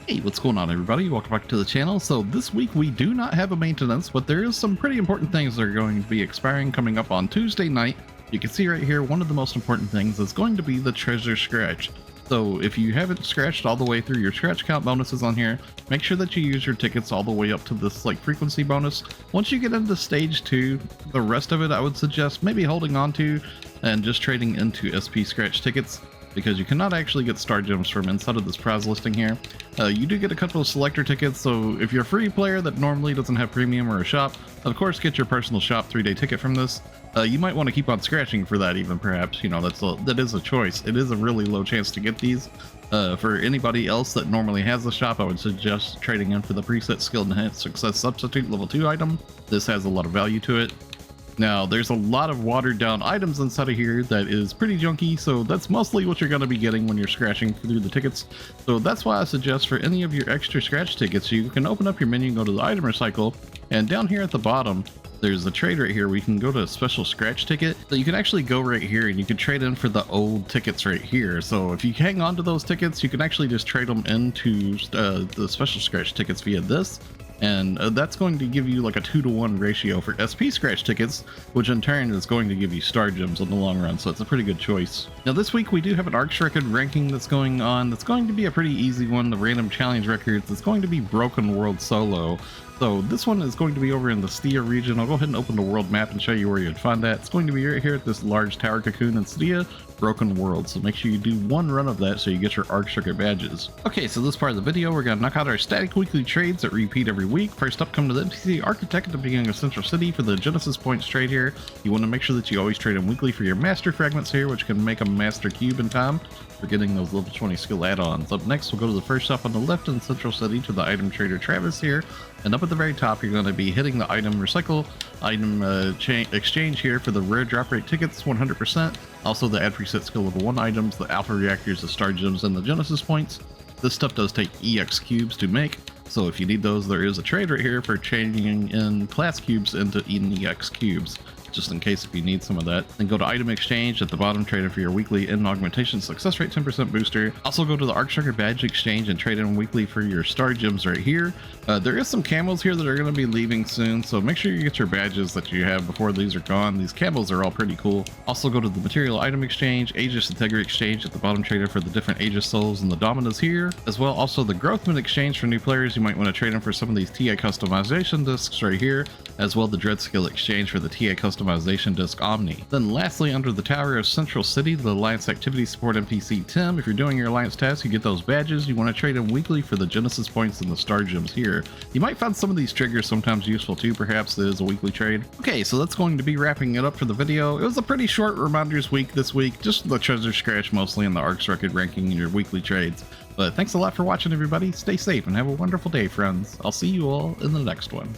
Hey, what's going on everybody? Welcome back to the channel. So this week we do not have a maintenance, but there is some pretty important things that are going to be expiring coming up on Tuesday night. You can see right here, one of the most important things is going to be the treasure scratch. So if you haven't scratched all the way through your scratch count bonuses on here, make sure that you use your tickets all the way up to this like frequency bonus. Once you get into stage 2, the rest of it I would suggest maybe holding on to and just trading into SP scratch tickets, because you cannot actually get star gems from inside of this prize listing here. You do get a couple of selector tickets, so if you're a free player that normally doesn't have premium or a shop, of course get your personal shop 3-day ticket from this. You might want to keep on scratching for that even, perhaps. You know, that is a choice. It is a really low chance to get these. For anybody else that normally has a shop, I would suggest trading in for the preset skill enhanced success substitute level 2 item. This has a lot of value to it. Now, there's a lot of watered down items inside of here that is pretty junky, so that's mostly what you're going to be getting when you're scratching through the tickets. So that's why I suggest for any of your extra scratch tickets, you can open up your menu and go to the item recycle, and down here at the bottom, there's a trade right here where you can go to a special scratch ticket. So you can actually go right here and you can trade in for the old tickets right here. So if you hang on to those tickets, you can actually just trade them into the special scratch tickets via this. And that's going to give you like a 2-to-1 ratio for SP scratch tickets, which in turn is going to give you star gems in the long run, so it's a pretty good choice. Now this week we do have an ARCS record ranking that's going on. That's going to be a pretty easy one. The random challenge records, it's going to be Broken World Solo. So this one is going to be over in the Stia region. I'll go ahead and open the world map and show you where you'd find that. It's going to be right here at this large tower cocoon in Stia, Broken World. So make sure you do one run of that so you get your ARCS record badges. Okay, so this part of the video, we're going to knock out our static weekly trades that repeat every week. First up, come to the NPC Architect at the beginning of Central City for the Genesis points trade here. You want to make sure that you always trade them weekly for your master fragments here, which can make a master cube in time for getting those level 20 skill add-ons. Up next, we'll go to the first shop on the left in Central City to the item trader Travis here. And up at the very top, you're going to be hitting the item recycle, item exchange here for the rare drop rate tickets, 100%. Also the add preset skill level 1 items, the alpha reactors, the star gems, and the Genesis points. This stuff does take EX cubes to make, so if you need those, there is a trade right here for changing in class cubes into EX cubes, just in case if you need some of that. Then go to item exchange at the bottom, trade in for your weekly in augmentation success rate 10% booster. Also go to the ARCS record badge exchange and trade in weekly for your star gems right here. There is some camos here that are going to be leaving soon, so make sure you get your badges that you have before these are gone. These camos are all pretty cool. Also go to the material item exchange, Aegis Integrity exchange at the bottom, trader for the different Aegis souls and the Dominas here. As well, also the Growthman exchange for new players. You might want to trade in for some of these TA customization discs right here, as well the Dread Skill exchange for the TA customization disc Omni. Then lastly, under the Tower of Central City, the Alliance Activity Support NPC Tim. If you're doing your Alliance tasks, you get those badges. You want to trade in weekly for the Genesis points and the star gems here. You might find some of these triggers sometimes useful too, perhaps. It is a weekly trade. Okay, so that's going to be wrapping it up for the video. It was a pretty short reminders week this week, just the treasure scratch mostly in the ARCS record ranking and your weekly trades. But thanks a lot for watching everybody. Stay safe and have a wonderful day, friends. I'll see you all in the next one.